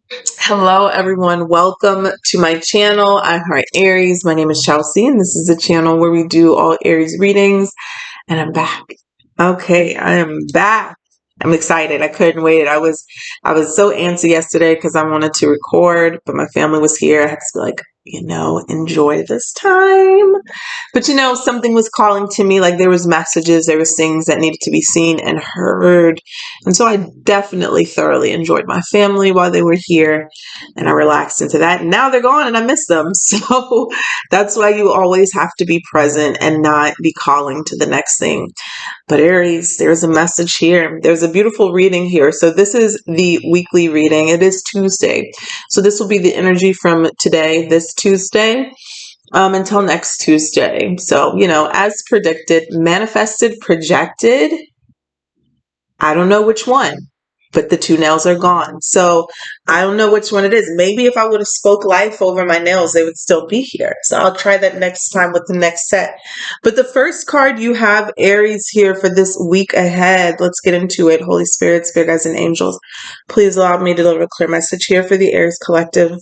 Hello, everyone. Welcome to my channel. I'm Aries. My name is Chelsea, and this is the channel where we do all Aries readings. And I'm back. Okay, I am back. I'm excited. I couldn't wait. I was so antsy yesterday because I wanted to record, but my family was here. I had to be like, enjoy this time. But something was calling to me, like there was messages, there was things that needed to be seen and heard. And so I definitely thoroughly enjoyed my family while they were here, and I relaxed into that. And now they're gone and I miss them. So that's why you always have to be present and not be calling to the next thing. But Aries, there's a message here. There's a beautiful reading here. So this is the weekly reading. It is Tuesday. So this will be the energy from today, this Tuesday, until next Tuesday. So, as predicted, manifested, projected. I don't know which one, but the two nails are gone. So I don't know which one it is. Maybe if I would have spoke life over my nails, they would still be here. So I'll try that next time with the next set. But the first card you have, Aries, here for this week ahead. Let's get into it. Holy Spirit, Spirit guides, and angels, please allow me to deliver a clear message here for the Aries collective.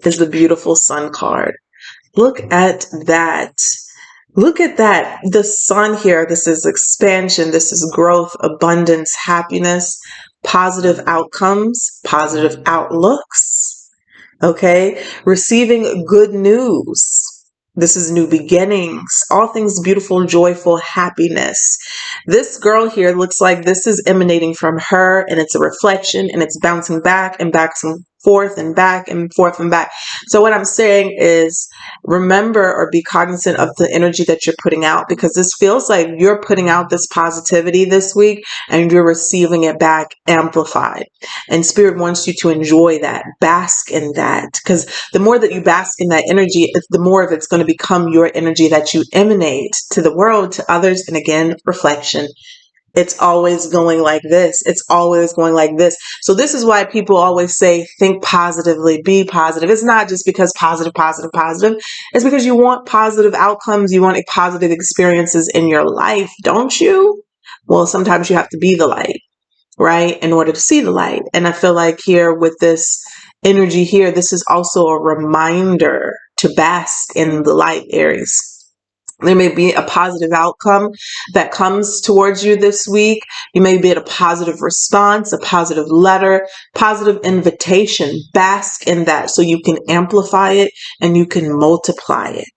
Is the beautiful Sun card. Look at that. Look at that. The sun here. This is expansion. This is growth, abundance, happiness, positive outcomes, positive outlooks. Okay. Receiving good news. This is new beginnings. All things beautiful, joyful, happiness. This girl here looks like this is emanating from her, and it's a reflection, and it's bouncing back and bouncing forth and back and forth and back. So what I'm saying is remember or be cognizant of the energy that you're putting out, because this feels like you're putting out this positivity this week and you're receiving it back amplified. And Spirit wants you to enjoy that, bask in that, because the more that you bask in that energy, the more of it's going to become your energy that you emanate to the world, to others. And again, reflection. It's always going like this. It's always going like this. So this is why people always say, think positively, be positive. It's not just because positive, positive, positive. It's because you want positive outcomes. You want positive experiences in your life, don't you? Well, sometimes you have to be the light, right? In order to see the light. And I feel like here with this energy here, this is also a reminder to bask in the light, Aries. There may be a positive outcome that comes towards you this week. You may get a positive response, a positive letter, positive invitation. Bask in that so you can amplify it and you can multiply it.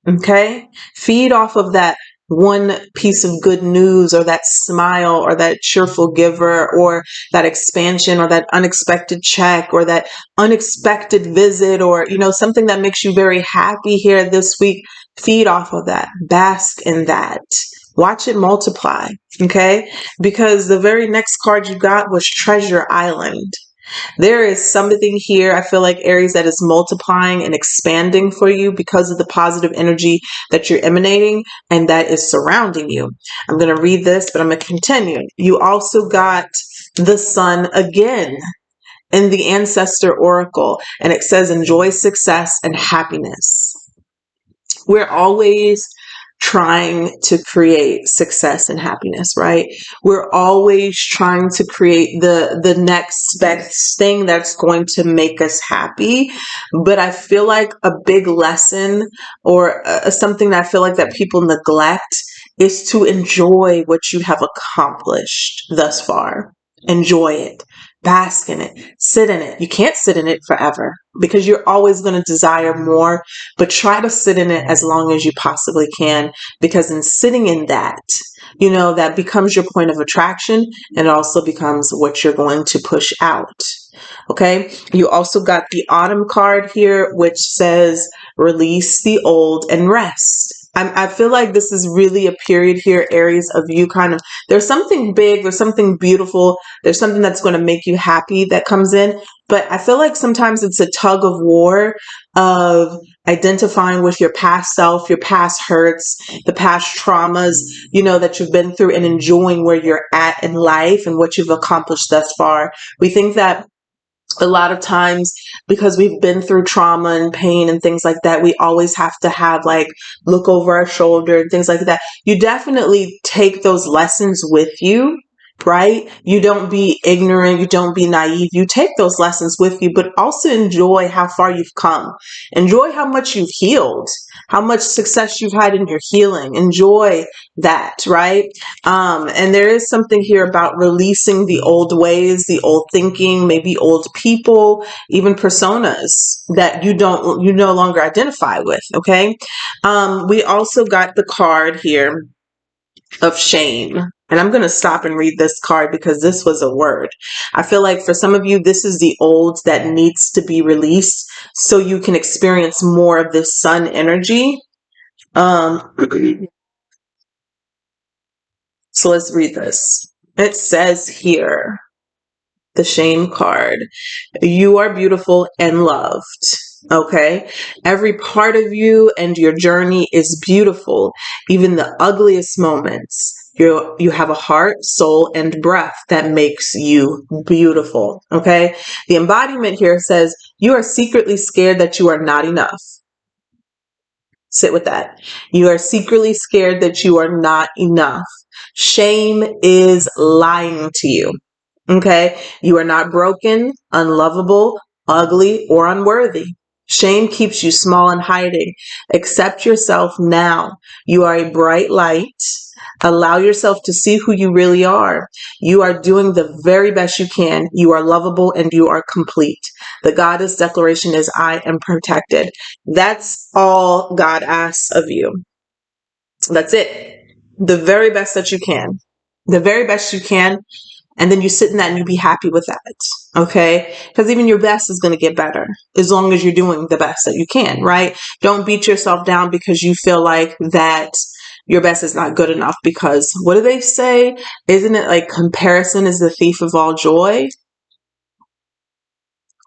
Okay? Feed off of that one piece of good news, or that smile, or that cheerful giver, or that expansion, or that unexpected check, or that unexpected visit, or something that makes you very happy here this week. Feed off of that. Bask in that. Watch it multiply. Okay? Because the very next card you got was Treasure Island. There is something here, I feel like, Aries, that is multiplying and expanding for you because of the positive energy that you're emanating and that is surrounding you. I'm going to read this, but I'm going to continue. You also got the sun again in the Ancestor Oracle, and it says, enjoy success and happiness. We're always trying to create success and happiness, right? We're always trying to create the next best thing that's going to make us happy. But I feel like a big lesson, or something that I feel like that people neglect, is to enjoy what you have accomplished thus far. Enjoy it. Bask in it. Sit in it. You can't sit in it forever because you're always going to desire more, but try to sit in it as long as you possibly can, because in sitting in that, that becomes your point of attraction, and it also becomes what you're going to push out. Okay. You also got the autumn card here, which says release the old and rest. I feel like this is really a period here, Aries, of you there's something big, there's something beautiful, there's something that's going to make you happy that comes in. But I feel like sometimes it's a tug of war of identifying with your past self, your past hurts, the past traumas, that you've been through, and enjoying where you're at in life and what you've accomplished thus far. We think that a lot of times, because we've been through trauma and pain and things like that, we always have to have look over our shoulder and things like that. You definitely take those lessons with you right? You don't be ignorant. You don't be naive. You take those lessons with you, but also enjoy how far you've come. Enjoy how much you've healed, how much success you've had in your healing. Enjoy that, right? And there is something here about releasing the old ways, the old thinking, maybe old people, even personas that you no longer identify with. Okay. We also got the card here of shame. And I'm going to stop and read this card because this was a word. I feel like for some of you, this is the old that needs to be released so you can experience more of this sun energy. So let's read this. It says here, the shame card. You are beautiful and loved. Okay. Every part of you and your journey is beautiful. Even the ugliest moments. You have a heart, soul, and breath that makes you beautiful. Okay. The embodiment here says you are secretly scared that you are not enough. Sit with that. You are secretly scared that you are not enough. Shame is lying to you. Okay. You are not broken, unlovable, ugly, or unworthy. Shame keeps you small and hiding. Accept yourself now. You are a bright light. Allow yourself to see who you really are. You are doing the very best you can. You are lovable and you are complete. The goddess declaration is I am protected. That's all God asks of you. That's it. The very best that you can. The very best you can. And then you sit in that and you be happy with that. Okay. Because even your best is going to get better as long as you're doing the best that you can, right? Don't beat yourself down because you feel like that your best is not good enough, because what do they say? Isn't it like comparison is the thief of all joy?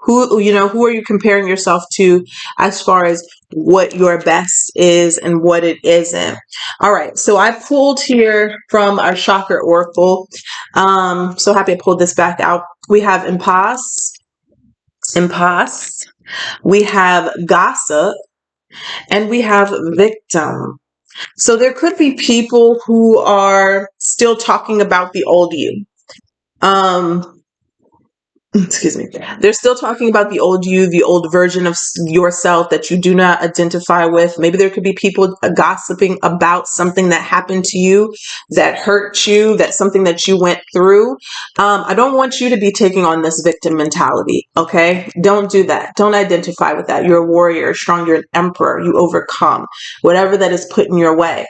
Who are you comparing yourself to as far as what your best is and what it isn't? All right. So I pulled here from our chakra oracle. So happy I pulled this back out. We have impasse, we have gossip, and we have victim. So there could be people who are still talking about the old you. Excuse me. They're still talking about the old you, the old version of yourself that you do not identify with. Maybe there could be people gossiping about something that happened to you, that hurt you, that something that you went through. I don't want you to be taking on this victim mentality. Okay. Don't do that. Don't identify with that. You're a warrior, strong. You're an emperor. You overcome whatever that is put in your way.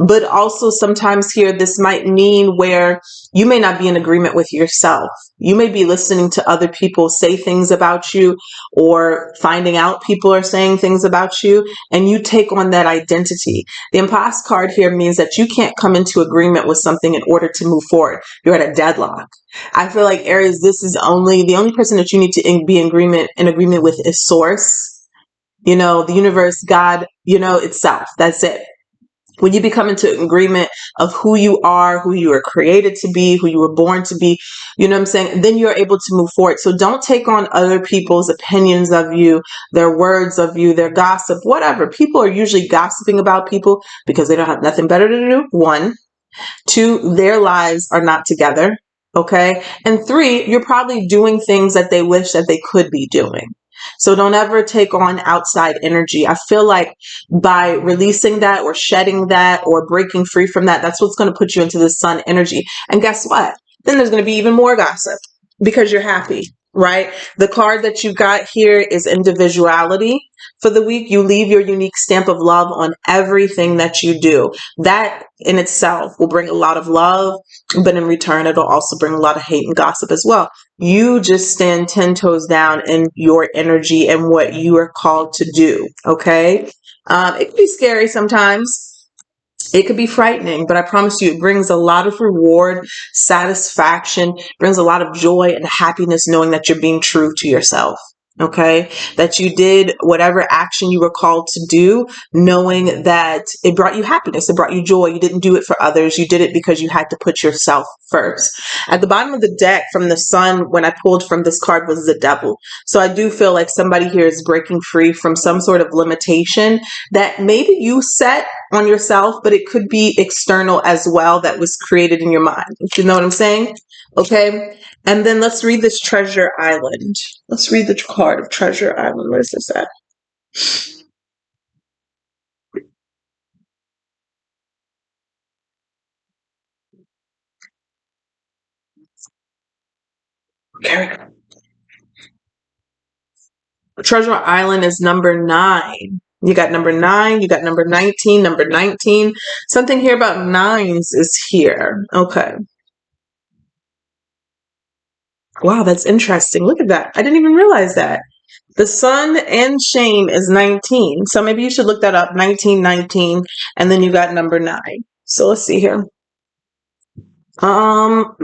But also sometimes here, this might mean where you may not be in agreement with yourself. You may be listening to other people say things about you, or finding out people are saying things about you, and you take on that identity. The impasse card here means that you can't come into agreement with something in order to move forward. You're at a deadlock. I feel like, Aries, this is the only person that you need to be in agreement with is source, the universe, God, itself. That's it. When you become into agreement of who you are, who you were created to be, who you were born to be, you know what I'm saying? Then you're able to move forward. So don't take on other people's opinions of you, their words of you, their gossip, whatever. People are usually gossiping about people because they don't have nothing better to do. 1, 2, their lives are not together. Okay. And 3, you're probably doing things that they wish that they could be doing. So don't ever take on outside energy. I feel like by releasing that or shedding that or breaking free from that, that's what's going to put you into the sun energy. And guess what? Then there's going to be even more gossip because you're happy, right? The card that you got here is individuality. For the week, you leave your unique stamp of love on everything that you do. That in itself will bring a lot of love, but in return, it'll also bring a lot of hate and gossip as well. You just stand 10 toes down in your energy and what you are called to do. Okay. It can be scary sometimes. It could be frightening, but I promise you, it brings a lot of reward, satisfaction, brings a lot of joy and happiness knowing that you're being true to yourself. Okay, that you did whatever action you were called to do, knowing that it brought you happiness, it brought you joy. You didn't do it for others, you did it because you had to put yourself first. At the bottom of the deck from the sun, when I pulled from this card, was the devil. So I do feel like somebody here is breaking free from some sort of limitation that maybe you set on yourself, but it could be external as well, that was created in your mind. You know what I'm saying? Okay. And then let's read this Treasure Island. Let's read the card of Treasure Island. Where's this at? Okay. Treasure Island is number 9. You got number 9, you got number 19, number 19. Something here about nines is here. Okay. Wow, that's interesting. Look at that. I didn't even realize that. The sun and shame is 19. So maybe you should look that up. 1919. And then you got number 9. So let's see here. Um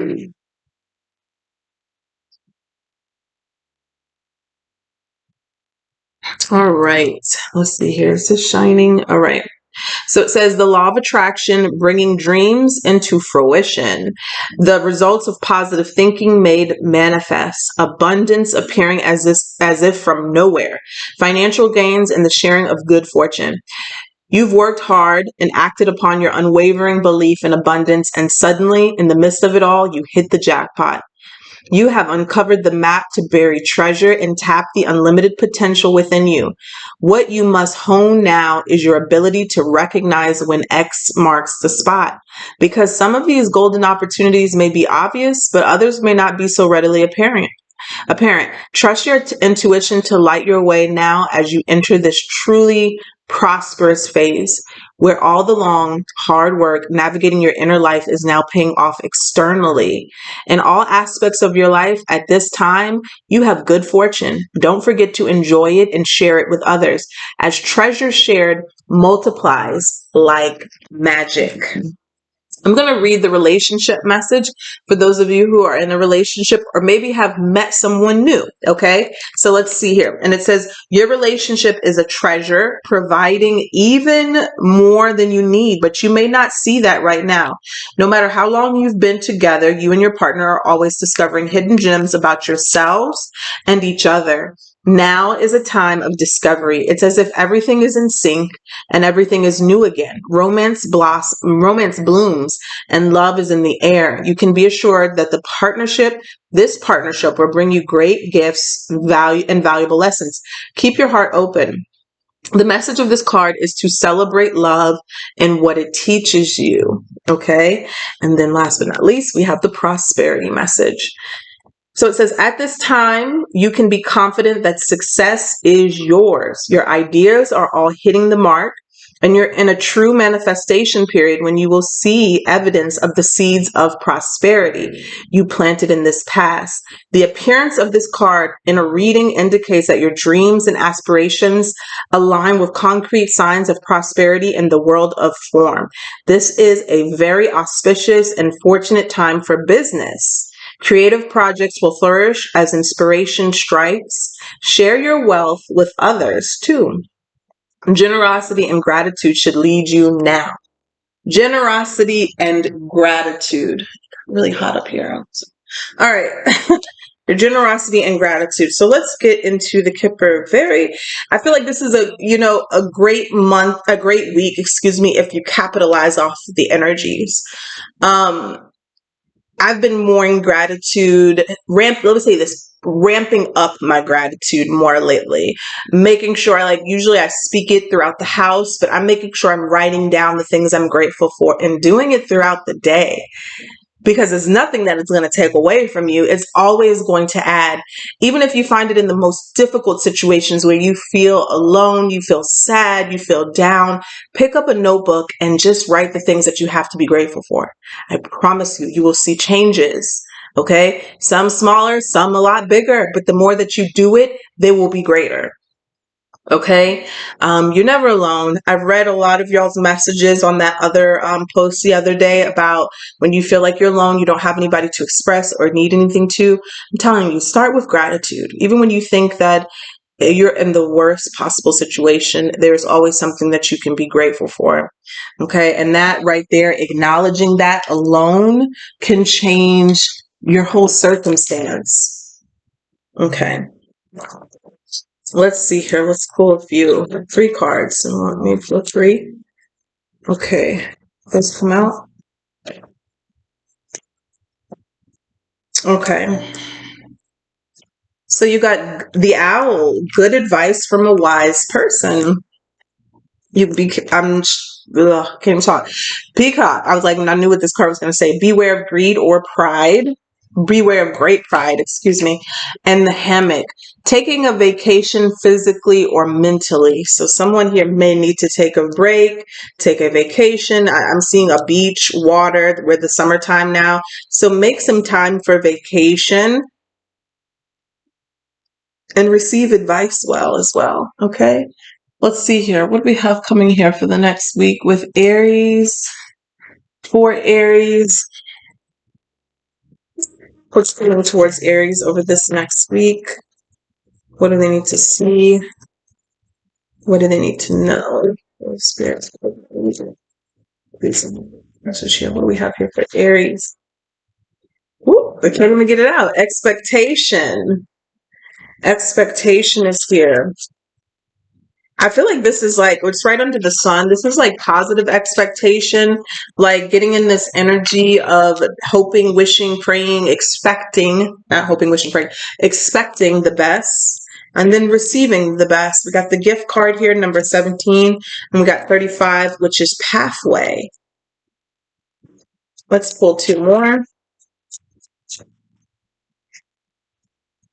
all right. Let's see here. Is this shining? All right. So it says the law of attraction, bringing dreams into fruition. The results of positive thinking made manifest. Abundance appearing as if from nowhere. Financial gains and the sharing of good fortune. You've worked hard and acted upon your unwavering belief in abundance, and suddenly, in the midst of it all, you hit the jackpot. You have uncovered the map to bury treasure and tap the unlimited potential within you. What you must hone now is your ability to recognize when X marks the spot. Because some of these golden opportunities may be obvious, but others may not be so readily apparent. Trust your intuition to light your way now as you enter this truly prosperous phase where all the long, hard work navigating your inner life is now paying off externally. In all aspects of your life at this time, you have good fortune. Don't forget to enjoy it and share it with others, as treasure shared multiplies like magic. I'm going to read the relationship message for those of you who are in a relationship or maybe have met someone new. Okay. So let's see here. And it says, your relationship is a treasure, providing even more than you need, but you may not see that right now. No matter how long you've been together, you and your partner are always discovering hidden gems about yourselves and each other. Now is a time of discovery. It's as if everything is in sync and everything is new again. Romance blooms, and love is in the air. You can be assured that this partnership will bring you great gifts, value, and valuable lessons. Keep your heart open. The message of this card is to celebrate love and what it teaches you. Okay. And then last but not least, we have the prosperity message. So it says, at this time, you can be confident that success is yours. Your ideas are all hitting the mark, and you're in a true manifestation period when you will see evidence of the seeds of prosperity you planted in this past. The appearance of this card in a reading indicates that your dreams and aspirations align with concrete signs of prosperity in the world of form. This is a very auspicious and fortunate time for business. Creative projects will flourish as inspiration strikes. Share your wealth with others too. Generosity and gratitude should lead you now. Generosity and gratitude. Really hot up here. All right. Your generosity and gratitude. So let's get into the Kippur. I feel like this is a great month, a great week, excuse me, if you capitalize off the energies. I've been more in gratitude, let me say this, ramping up my gratitude more lately, making sure usually I speak it throughout the house, but I'm making sure I'm writing down the things I'm grateful for and doing it throughout the day. Because there's nothing that it's going to take away from you. It's always going to add. Even if you find it in the most difficult situations where you feel alone, you feel sad, you feel down, pick up a notebook and just write the things that you have to be grateful for. I promise you, you will see changes. Okay? Some smaller, some a lot bigger, but the more that you do it, they will be greater. Okay. You're never alone. I've read a lot of y'all's messages on that other post the other day about when you feel like you're alone, you don't have anybody to express or need anything to. I'm telling you, start with gratitude. Even when you think that you're in the worst possible situation, there's always something that you can be grateful for. Okay. And that right there, acknowledging that alone can change your whole circumstance. Okay. Let's see here. Let's pull a few. 3 cards. You want me to pull 3? Okay. Let's come out. Okay. So you got the owl. Good advice from a wise person. Can't even talk. Peacock. I was like, when I knew what this card was going to say, beware of greed or pride. Beware of great pride, excuse me. And the hammock. Taking a vacation physically or mentally. So someone here may need to take a break, take a vacation. I'm seeing a beach, water. We're the summertime now. So make some time for vacation and receive advice well as well. Okay. Let's see here. What do we have coming here for the next week with Aries? For Aries. What's coming towards Aries over this next week? What do they need to see? What do they need to know? Spirit. What do we have here for Aries? Woo, I can't even get it out. Expectation. Expectation is here. I feel like this is like, it's right under the sun. This is like positive expectation, like getting in this energy of hoping, wishing, praying, expecting, not hoping, wishing, praying, expecting the best and then receiving the best. We got the gift card here, number 17, and we got 35, which is pathway. Let's pull 2 more.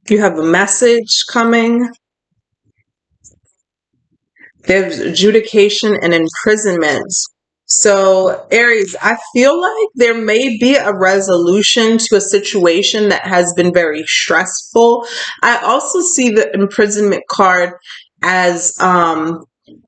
You have a message coming. There's adjudication and imprisonment. So, Aries, I feel like there may be a resolution to a situation that has been very stressful. I also see the imprisonment card as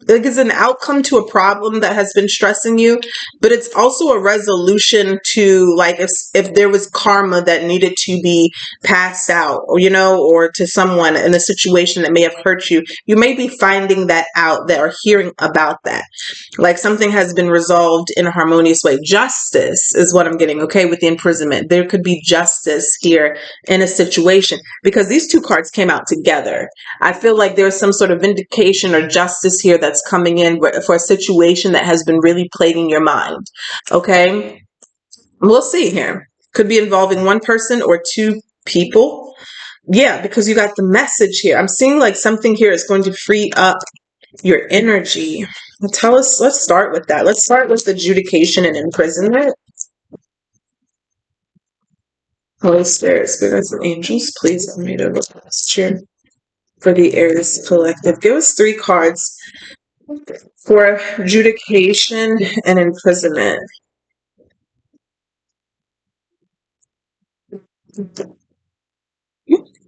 like it's an outcome to a problem that has been stressing you, but it's also a resolution to, like, if there was karma that needed to be passed out, or or to someone in a situation that may have hurt you, you may be finding that out, that or hearing about that, like something has been resolved in a harmonious way. Justice is what I'm getting, okay, with the imprisonment. There could be justice here in a situation because these 2 cards came out together. I feel like there's some sort of vindication or justice here that's coming in for a situation that has been really plaguing your mind. Okay. We'll see here. Could be involving 1 person or 2 people. Yeah, because you got the message here. I'm seeing like something here is going to free up your energy. Tell us, let's start with that. Let's start with adjudication and imprisonment. Holy Spirit, spirits and angels, please help me to look posture for the Aries collective. Give us 3 cards for adjudication and imprisonment.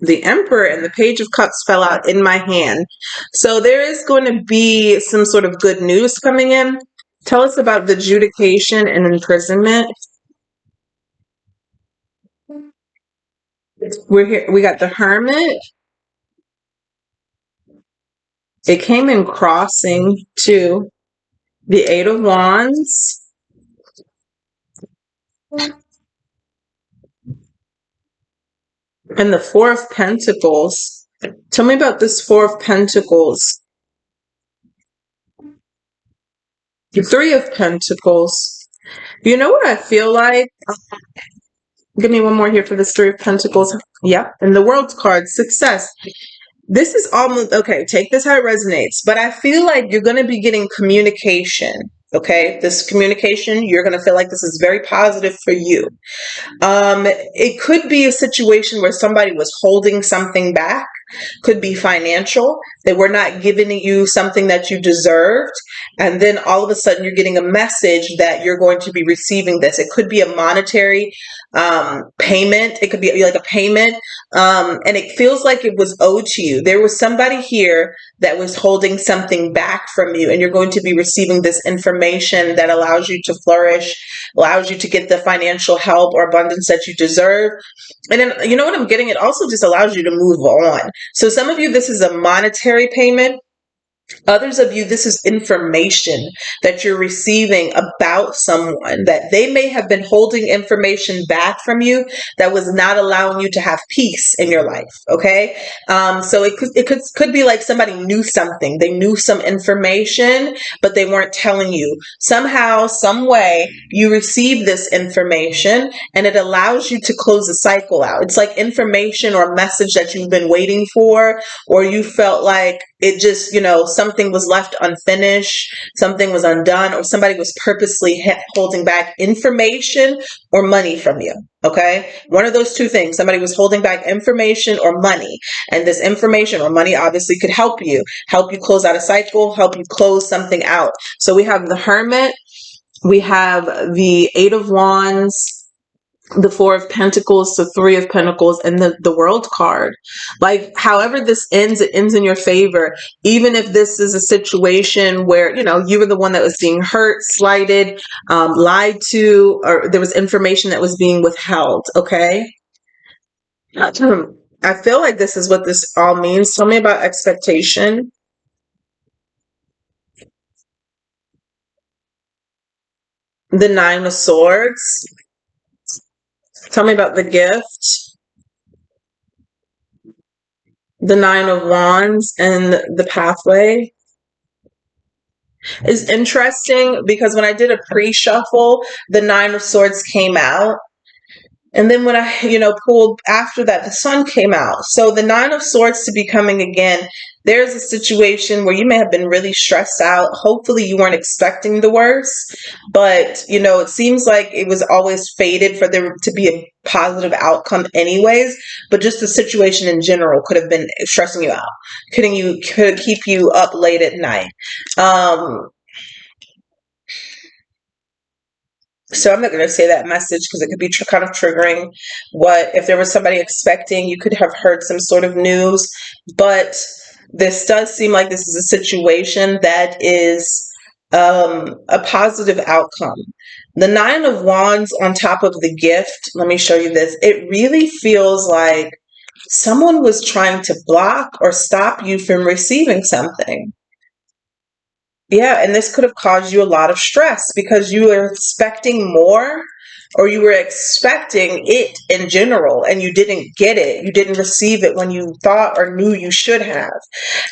The Emperor and the Page of Cups fell out in my hand. So there is going to be some sort of good news coming in. Tell us about the adjudication and imprisonment. We're here. We got the Hermit. It came in crossing too. The 8 of Wands. And the 4 of Pentacles. Tell me about this 4 of Pentacles. The 3 of Pentacles. You know what I feel like? Give me one more here for this 3 of Pentacles. Yep. And the World's card, success. This is almost, okay, take this how it resonates, but I feel like you're going to be getting communication. Okay, this communication, you're going to feel like this is very positive for you. It could be a situation where somebody was holding something back, could be financial. They were not giving you something that you deserved. And then all of a sudden you're getting a message that you're going to be receiving this. It could be a monetary payment. It could be like a payment. And it feels like it was owed to you. There was somebody here that was holding something back from you, and you're going to be receiving this information that allows you to flourish, allows you to get the financial help or abundance that you deserve. And then, you know what I'm getting? It also just allows you to move on. So some of you, this is a monetary payment. Others of you, this is information that you're receiving about someone that they may have been holding information back from you that was not allowing you to have peace in your life. Okay. So it could be like somebody knew something. They knew some information, but they weren't telling you. Somehow, some way you receive this information and it allows you to close the cycle out. It's like information or message that you've been waiting for, or you felt like it just, something was left unfinished, something was undone, or somebody was purposely holding back information or money from you. Okay. One of those two things. Somebody was holding back information or money. And this information or money obviously could help you close out a cycle, help you close something out. So we have the Hermit, we have the Eight of Wands, the Four of Pentacles, the Three of Pentacles, and the World card. Like, however this ends, it ends in your favor. Even if this is a situation where, you were the one that was being hurt, slighted, lied to, or there was information that was being withheld. Okay. I feel like this is what this all means. Tell me about expectation. The Nine of Swords. Tell me about the gift. The Nine of Wands and the pathway. Is interesting because when I did a pre-shuffle, the Nine of Swords came out. And then when I, pulled after that, the Sun came out. So the Nine of Swords to be coming again, there's a situation where you may have been really stressed out. Hopefully you weren't expecting the worst, but, it seems like it was always fated for there to be a positive outcome anyways, but just the situation in general could have been stressing you out. Could keep you up late at night. So I'm not going to say that message because it could be kind of triggering. What if there was somebody expecting, you could have heard some sort of news, but this does seem like this is a situation that is a positive outcome. The Nine of Wands on top of the gift, let me show you this. It really feels like someone was trying to block or stop you from receiving something. Yeah, and this could have caused you a lot of stress because you were expecting more, or you were expecting it in general and you didn't get it. You didn't receive it when you thought or knew you should have.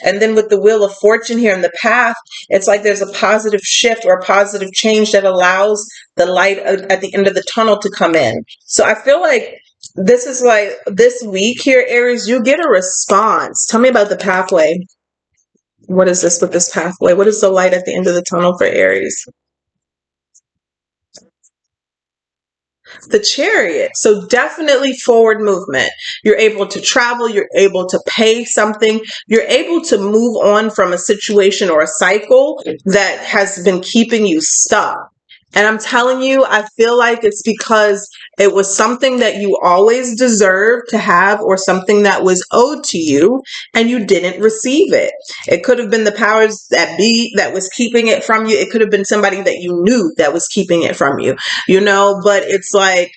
And then with the Wheel of Fortune here in the path, it's like there's a positive shift or a positive change that allows the light at the end of the tunnel to come in. So I feel like this is like this week here, Aries, you get a response. Tell me about the pathway. What is this with this pathway? What is the light at the end of the tunnel for Aries? The Chariot. So definitely forward movement. You're able to travel. You're able to pay something. You're able to move on from a situation or a cycle that has been keeping you stuck. And I'm telling you, I feel like it's because it was something that you always deserved to have or something that was owed to you and you didn't receive it. It could have been the powers that be that was keeping it from you. It could have been somebody that you knew that was keeping it from you, but it's like,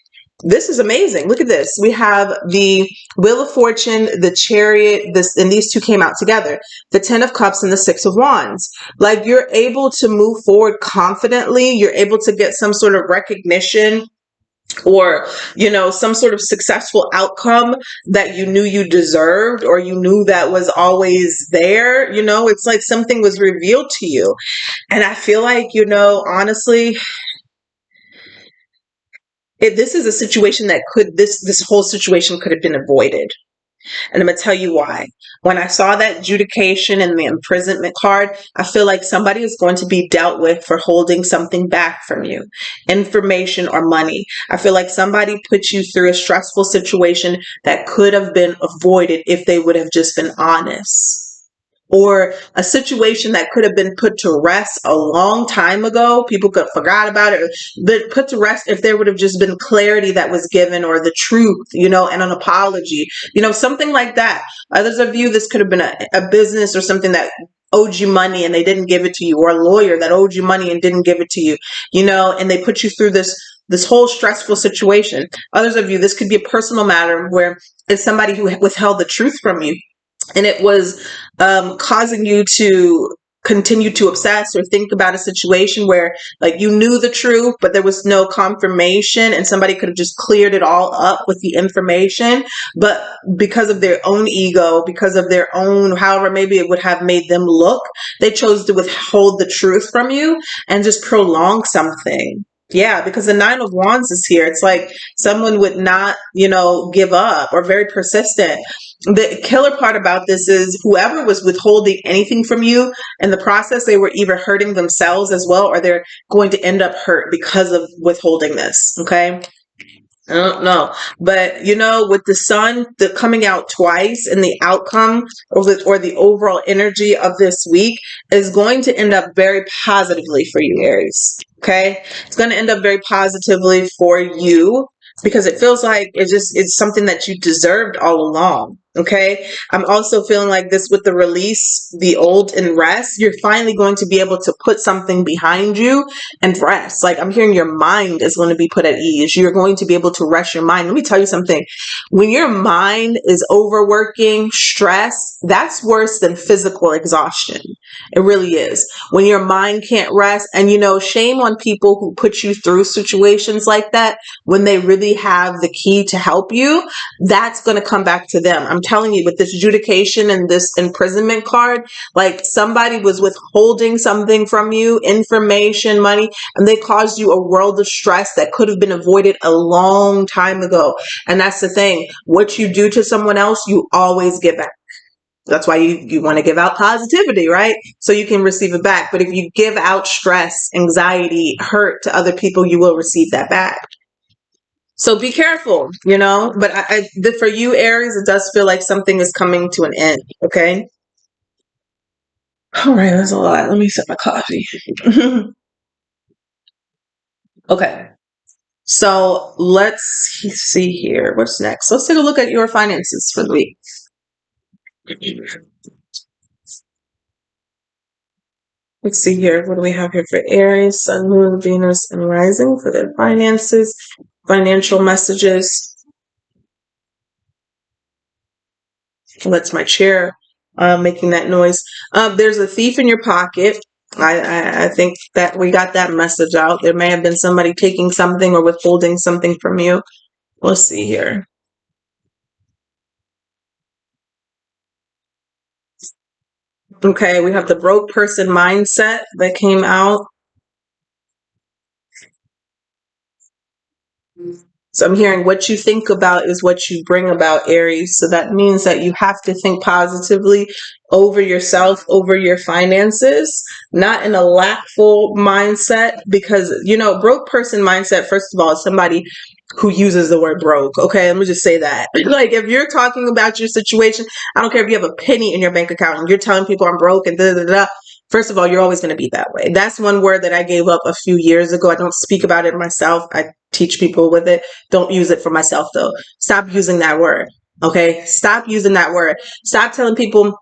this is amazing. Look at this. We have the Wheel of Fortune, the Chariot, and these two came out together. The Ten of Cups and the Six of Wands. Like, you're able to move forward confidently. You're able to get some sort of recognition or, some sort of successful outcome that you knew you deserved or you knew that was always there. It's like something was revealed to you. And I feel like, honestly, this is a situation that this whole situation could have been avoided. And I'm going to tell you why. When I saw that adjudication and the imprisonment card, I feel like somebody is going to be dealt with for holding something back from you, information or money. I feel like somebody put you through a stressful situation that could have been avoided if they would have just been honest. or a situation that could have been put to rest a long time ago. People could have forgot about it, but put to rest if there would have just been clarity that was given, or the truth, and an apology, something like that. Others of you, this could have been a business or something that owed you money and they didn't give it to you, or a lawyer that owed you money and didn't give it to you, and they put you through this whole stressful situation. Others of you, this could be a personal matter where it's somebody who withheld the truth from you, and it was causing you to continue to obsess or think about a situation where, like, you knew the truth, but there was no confirmation, and somebody could have just cleared it all up with the information. But because of their own ego, because of their own, however, maybe it would have made them look, they chose to withhold the truth from you and just prolong something. Yeah, because the Nine of Wands is here. It's like someone would not, give up, or very persistent. The killer part about this is whoever was withholding anything from you in the process, they were either hurting themselves as well, or they're going to end up hurt because of withholding this. Okay. I don't know. But, with the sun coming out twice, and the outcome, or the overall energy of this week is going to end up very positively for you, Aries. Okay. It's going to end up very positively for you, because it feels like it's something that you deserved all along. Okay. I'm also feeling like this with the release, the old, and rest. You're finally going to be able to put something behind you and rest. Like, I'm hearing your mind is going to be put at ease. You're going to be able to rest your mind. Let me tell you something. When your mind is overworking, stress, that's worse than physical exhaustion. It really is. When your mind can't rest, and shame on people who put you through situations like that when they really have the key to help you. That's going to come back to them. I'm telling you, with this adjudication and this imprisonment card, like, somebody was withholding something from you, information, money, and they caused you a world of stress that could have been avoided a long time ago. And that's the thing. What you do to someone else, you always give back. That's why you want to give out positivity, right? So you can receive it back. But if you give out stress, anxiety, hurt to other people, you will receive that back. So be careful, But for you, Aries, it does feel like something is coming to an end, okay? All right, that's a lot. Let me sip my coffee. Okay. So let's see here. What's next? Let's take a look at your finances for the week. Let's see here. What do we have here for Aries, Sun, Moon, Venus, and Rising for their finances, financial messages? That's my chair making that noise. There's a thief in your pocket. I think that we got that message out. There may have been somebody taking something or withholding something from you. Let's see here. Okay, we have the broke person mindset that came out. So I'm hearing what you think about is what you bring about, Aries. So that means that you have to think positively over yourself, over your finances, not in a lackful mindset, because, broke person mindset, first of all, is somebody who uses the word broke. Okay, let me just say that. Like, if you're talking about your situation, I don't care if you have a penny in your bank account and you're telling people I'm broke and da da da. First of all, you're always going to be that way. That's one word that I gave up a few years ago. I don't speak about it myself. I teach people with it. Don't use it for myself, though. Stop using that word. Okay? Stop using that word. Stop telling people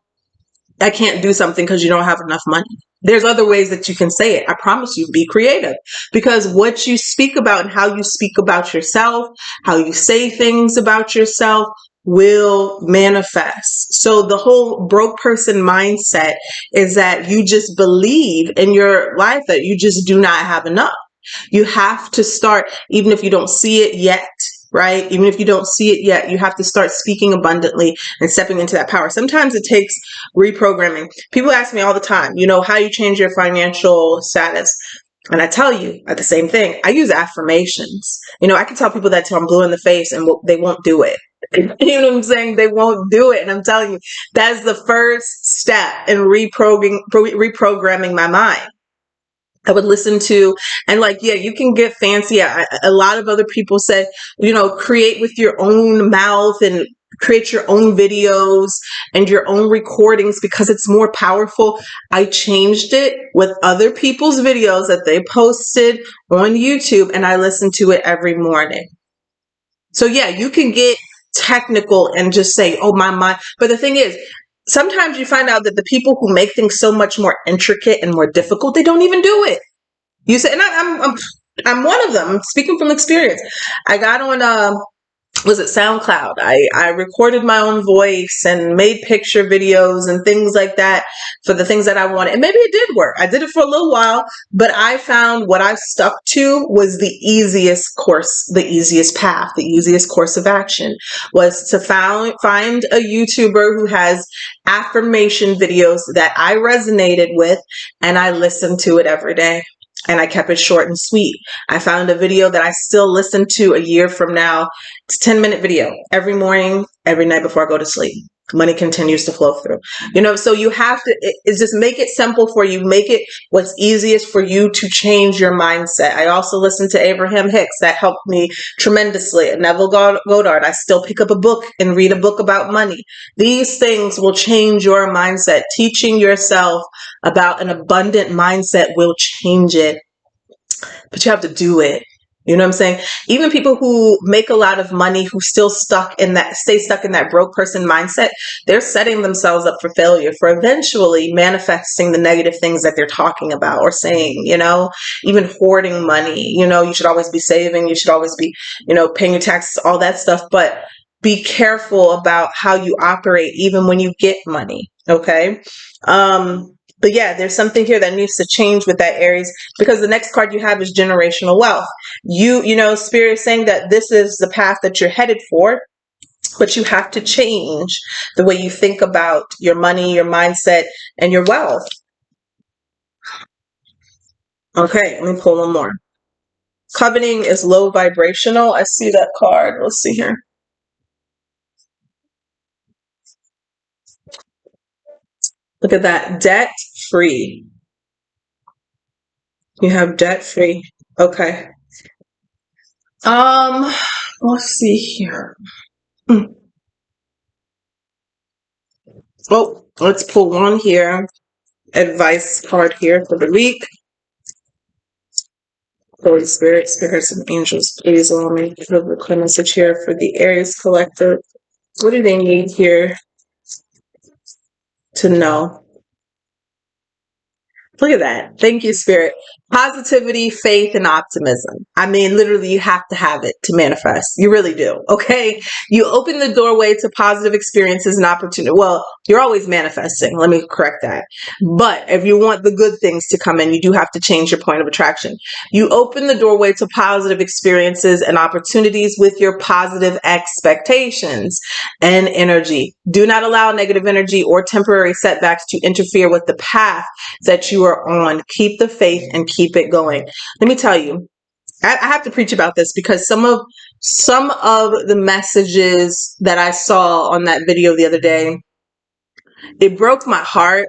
I can't do something because you don't have enough money. There's other ways that you can say it. I promise you, be creative, because what you speak about and how you speak about yourself, how you say things about yourself, will manifest. So the whole broke person mindset is that you just believe in your life that you just do not have enough. You have to start, even if you don't see it yet, right? Even if you don't see it yet, you have to start speaking abundantly and stepping into that power. Sometimes it takes reprogramming. People ask me all the time, how you change your financial status. And I tell you at the same thing, I use affirmations. I can tell people that till I'm blue in the face and they won't do it. You know what I'm saying? They won't do it. And I'm telling you, that's the first step in reprogramming my mind. I would listen to, and you can get fancy. A lot of other people said, create with your own mouth and create your own videos and your own recordings because it's more powerful. I changed it with other people's videos that they posted on YouTube, and I listen to it every morning. So yeah, you can get technical and just say, oh, my mind. But the thing is, sometimes you find out that the people who make things so much more intricate and more difficult, they don't even do it. You say, and I'm one of them. I'm speaking from experience. I got on was it SoundCloud? I recorded my own voice and made picture videos and things like that for the things that I wanted. And maybe it did work. I did it for a little while, but I found what I stuck to was the easiest course, the easiest path, the easiest course of action was to find a YouTuber who has affirmation videos that I resonated with, and I listened to it every day. And I kept it short and sweet. I found a video that I still listen to a year from now. It's a 10-minute video every morning, every night before I go to sleep. Money continues to flow through. So you have to, it's just make it simple for you. Make it what's easiest for you to change your mindset. I also listen to Abraham Hicks. That helped me tremendously. Neville Goddard. I still pick up a book and read a book about money. These things will change your mindset. Teaching yourself about an abundant mindset will change it. But you have to do it. You know what I'm saying? Even people who make a lot of money, who stay stuck in that broke person mindset, they're setting themselves up for failure, for eventually manifesting the negative things that they're talking about or saying, even hoarding money. You should always be saving. You should always be, paying your taxes, all that stuff. But be careful about how you operate, even when you get money. Okay. But yeah, there's something here that needs to change with that Aries, because the next card you have is generational wealth. Spirit is saying that this is the path that you're headed for, but you have to change the way you think about your money, your mindset, and your wealth. Okay, let me pull one more. Coveting is low vibrational. I see that card. Let's see here. Look at that. Debt free. You have debt free. Okay. Let's see here. Oh, let's pull one here. Advice card here for the week. Holy Spirit, spirits and angels, please allow me to give a clear message here for the Aries collective. What do they need here to know? Look at that. Thank you, Spirit. Positivity, faith, and optimism. I mean, literally, you have to have it to manifest. You really do. Okay. You open the doorway to positive experiences and opportunity. Well, you're always manifesting. Let me correct that. But if you want the good things to come in, you do have to change your point of attraction. You open the doorway to positive experiences and opportunities with your positive expectations and energy. Do not allow negative energy or temporary setbacks to interfere with the path that you are on. Keep the faith and keep it going. Let me tell you, I have to preach about this because some of the messages that I saw on that video the other day, it broke my heart.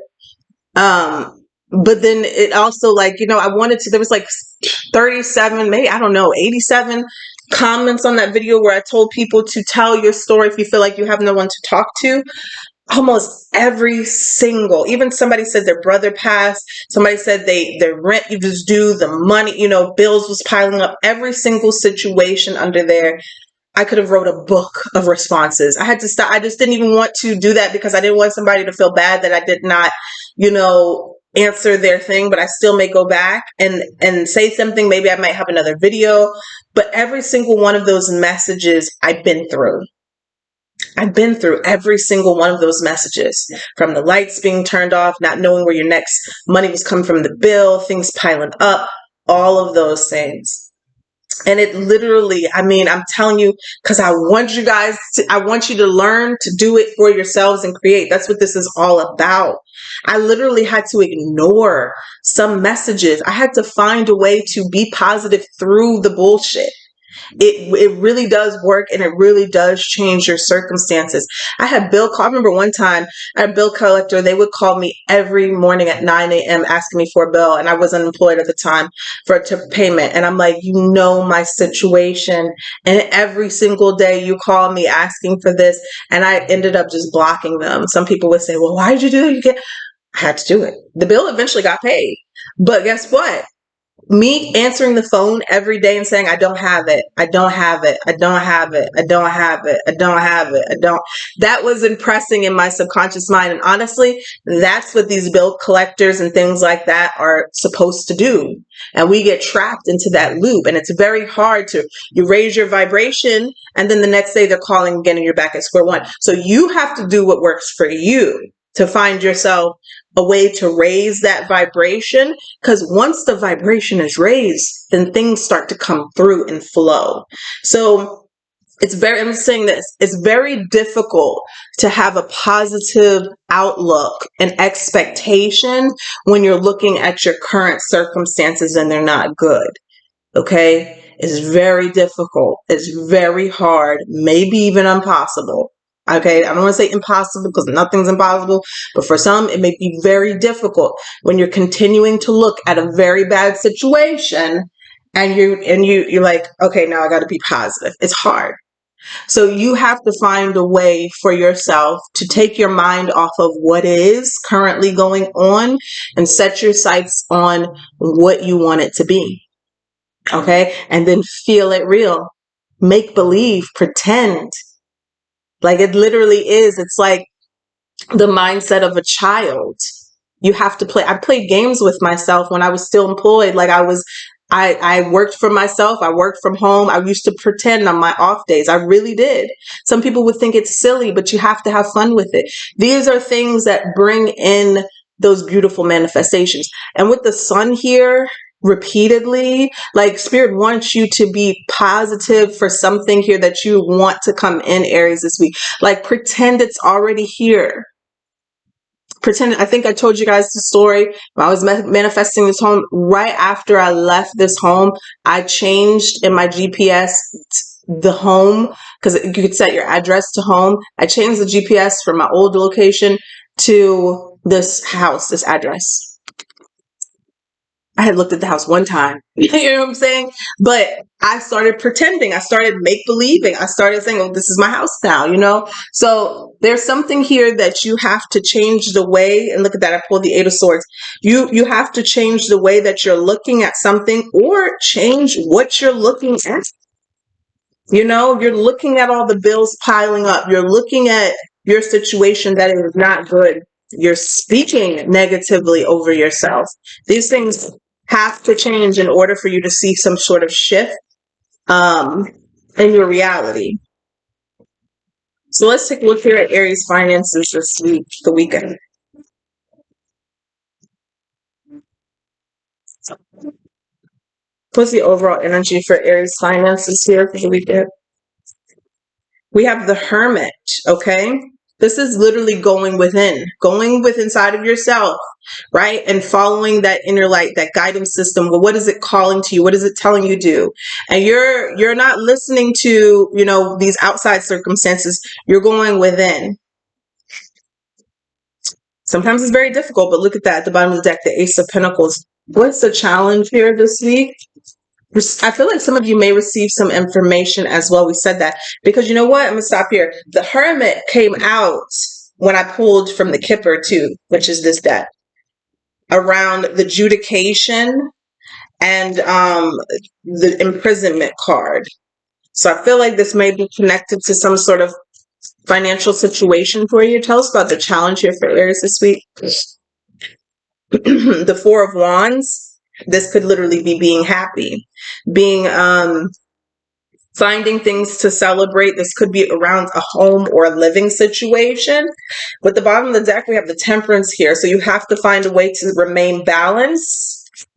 But then it also, I wanted to, there was 37, maybe, I don't know, 87 comments on that video where I told people to tell your story if you feel like you have no one to talk to. Almost every single, even somebody said their brother passed. Somebody said their rent was due, the money, bills was piling up. Every single situation under there, I could have wrote a book of responses. I had to stop. I just didn't even want to do that because I didn't want somebody to feel bad that I did not, answer their thing, but I still may go back and say something. Maybe I might have another video, but every single one of those messages I've been through. I've been through every single one of those messages, from the lights being turned off, not knowing where your next money was coming from, the bill, things piling up, all of those things. And it literally, I'm telling you, because I want you to learn to do it for yourselves and create. That's what this is all about. I literally had to ignore some messages. I had to find a way to be positive through the bullshit. It really does work, and it really does change your circumstances. I remember one time I had a bill collector. They would call me every morning at 9 a.m. asking me for a bill, and I was unemployed at the time, for a payment. And I'm like, you know my situation, and every single day you call me asking for this, and I ended up just blocking them. Some people would say, well, why did you do it? I had to do it. The bill eventually got paid. But guess what? Me answering the phone every day and saying, I don't have it, I don't have it, I don't have it, I don't have it, I don't have it, I don't, that was impressing in my subconscious mind. And honestly, that's what these bill collectors and things like that are supposed to do. And we get trapped into that loop. And it's very hard to, you raise your vibration, and then the next day they're calling again and you're back at square one. So you have to do what works for you to find yourself a way to raise that vibration, because once the vibration is raised, then things start to come through and flow. So I'm saying this, it's very difficult to have a positive outlook and expectation when you're looking at your current circumstances and they're not good. Okay? It's very difficult. It's very hard, maybe even impossible. Okay, I don't want to say impossible because nothing's impossible, but for some, it may be very difficult when you're continuing to look at a very bad situation and you're like, okay, now I got to be positive. It's hard. So you have to find a way for yourself to take your mind off of what is currently going on and set your sights on what you want it to be. Okay, and then feel it real. Make believe, pretend. Like it literally is. It's like the mindset of a child. You have to play. I played games with myself when I was still employed. Like I worked for myself. I worked from home. I used to pretend on my off days. I really did. Some people would think it's silly, but you have to have fun with it. These are things that bring in those beautiful manifestations. And with the sun here, repeatedly, like spirit wants you to be positive for something here that you want to come in, Aries, this week. Like pretend it's already here. Pretend, I think I told you guys the story. I was manifesting this home. Right after I left this home, I changed in my GPS the home, because you could set your address to home. I changed the GPS from my old location to this house, this address. I had looked at the house one time, you know what I'm saying? But I started pretending. I started make believing. I started saying, oh, this is my house now, you know? So there's something here that you have to change the way, and look at that, I pulled the 8 of Swords. You have to change the way that you're looking at something, or change what you're looking at. You know, you're looking at all the bills piling up. You're looking at your situation that is not good. You're speaking negatively over yourself. These things have to change in order for you to see some sort of shift in your reality. So let's take a look here at Aries finances this week, the weekend. What's the overall energy for Aries finances here for the weekend? We have the Hermit, okay? This is literally going within inside of yourself, right? And following that inner light, that guidance system. Well, what is it calling to you? What is it telling you to do? And you're not listening to, you know, these outside circumstances. You're going within. Sometimes it's very difficult, but look at that at the bottom of the deck, the Ace of Pentacles. What's the challenge here this week? I feel like some of you may receive some information as well. We said that because you know what? I'm going to stop here. The Hermit came out when I pulled from the Kipper too, which is this deck, around the adjudication and the imprisonment card. So I feel like this may be connected to some sort of financial situation for you. Tell us about the challenge here for Aries this week. The Four of Wands. This could literally be being happy, being finding things to celebrate. This could be around a home or a living situation. With the bottom of the deck, we have the Temperance here. So you have to find a way to remain balanced.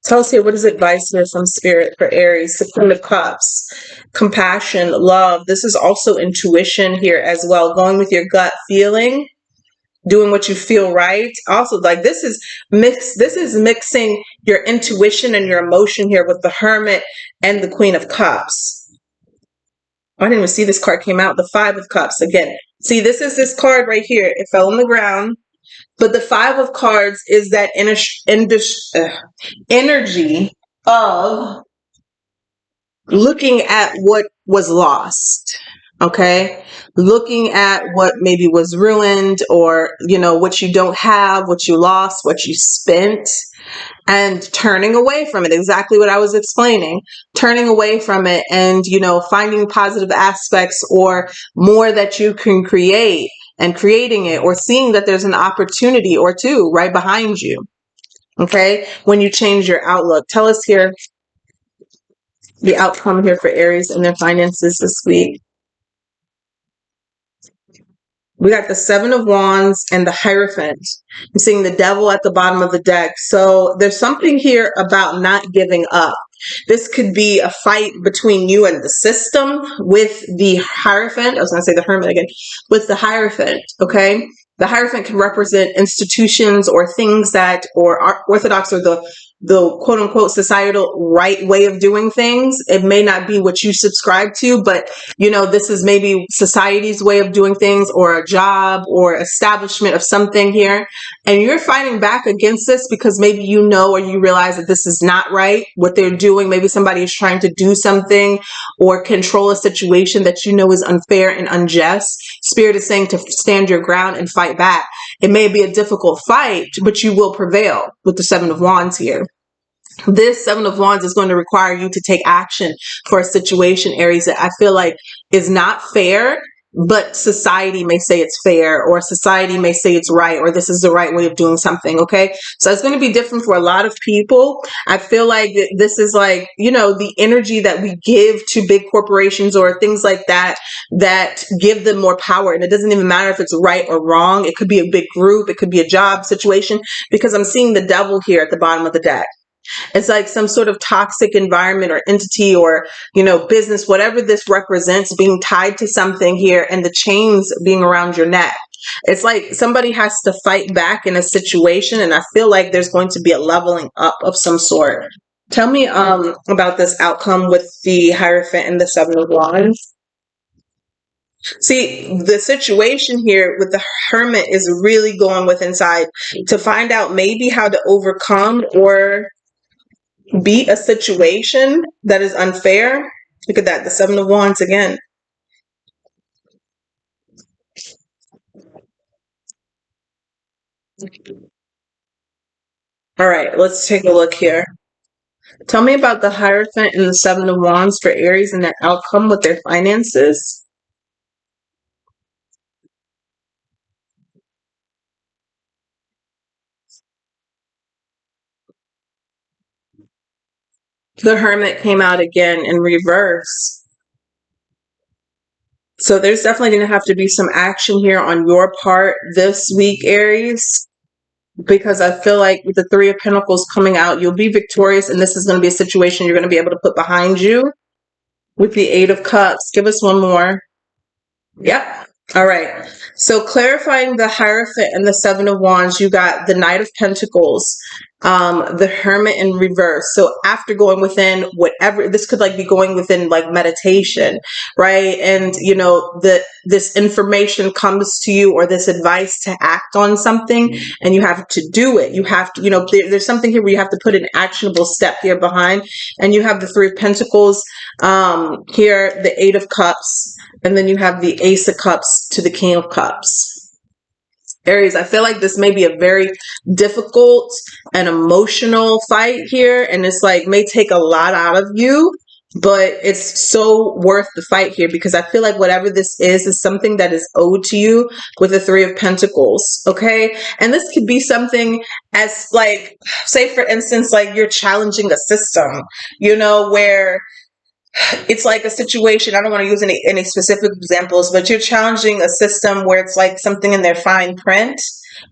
Tell us here, what is advice here from Spirit for Aries? The Queen of Cups, compassion, love. This is also intuition here as well, going with your gut feeling. doing what you feel right. Also, like this is mixing your intuition and your emotion here with the Hermit and the Queen of Cups. I didn't even see this card came out. The Five of Cups again. See, this is this card right here. It fell on the ground. But the Five of Cards is that energy of looking at what was lost. Okay, looking at what maybe was ruined, or what you don't have, what you lost, what you spent, and turning away from it. Exactly what I was explaining. Turning away from it, and finding positive aspects or more that you can create, and creating it, or seeing that there's an opportunity or two right behind you. Okay, when you change your outlook. Tell us here the outcome here for Aries and their finances this week. We got the Seven of Wands and the Hierophant. I'm seeing the Devil at the bottom of the deck. So there's something here about not giving up. This could be a fight between you and the system with the Hierophant. I was going to say the Hermit again. With the Hierophant, okay? The Hierophant can represent institutions or things that, or orthodox, or the quote unquote societal right way of doing things. It may not be what you subscribe to, but this is maybe society's way of doing things, or a job or establishment of something here. And you're fighting back against this because maybe or you realize that this is not right, what they're doing. Maybe somebody is trying to do something or control a situation that is unfair and unjust. Spirit is saying to stand your ground and fight back. It may be a difficult fight, but you will prevail with the Seven of Wands here. This Seven of Wands is going to require you to take action for a situation, Aries, that I feel like is not fair, but society may say it's fair, or society may say it's right, or this is the right way of doing something, okay? So it's going to be different for a lot of people. I feel like this is like, the energy that we give to big corporations or things like that give them more power. And it doesn't even matter if it's right or wrong. It could be a big group. It could be a job situation, because I'm seeing the Devil here at the bottom of the deck. It's like some sort of toxic environment or entity or, business, whatever this represents, being tied to something here, and the chains being around your neck. It's like somebody has to fight back in a situation, and I feel like there's going to be a leveling up of some sort. Tell me about this outcome with the Hierophant and the Seven of Wands. See, the situation here with the Hermit is really going with inside to find out maybe how to overcome or beat a situation that is unfair. Look at that, the Seven of Wands again. All right, let's take a look here. Tell me about the Hierophant and the Seven of Wands for Aries and their outcome with their finances. The Hermit came out again in reverse. So there's definitely going to have to be some action here on your part this week, Aries, because I feel like with the Three of Pentacles coming out, you'll be victorious, and this is going to be a situation you're going to be able to put behind you. With the Eight of Cups, give us one more. Yep. All right. So clarifying the Hierophant and the Seven of Wands, you got the Knight of Pentacles, the Hermit in reverse. So after going within whatever, this could be going within meditation, right? And this information comes to you, or this advice to act on something, and you have to do it. You have to, there's something here where you have to put an actionable step here behind. And you have the Three of Pentacles, here, the Eight of Cups, and then you have the Ace of Cups to the King of Cups. Aries, I feel like this may be a very difficult and emotional fight here, and it's may take a lot out of you, but it's so worth the fight here, because I feel like whatever this is something that is owed to you with the Three of Pentacles, okay? And this could be something as say for instance, you're challenging a system, where it's a situation, I don't want to use any specific examples, but you're challenging a system where it's something in their fine print,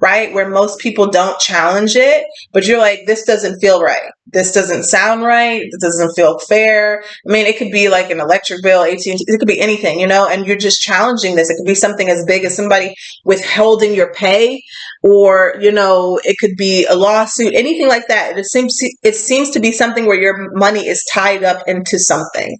right? Where most people don't challenge it, but you're like, this doesn't feel right. This doesn't sound right. This doesn't feel fair. I mean, it could be like an electric bill, AT&T, it could be anything, you know, and you're just challenging this. It could be something as big as somebody withholding your pay, or, you know, it could be a lawsuit, anything like that. It seems to be something where your money is tied up into something,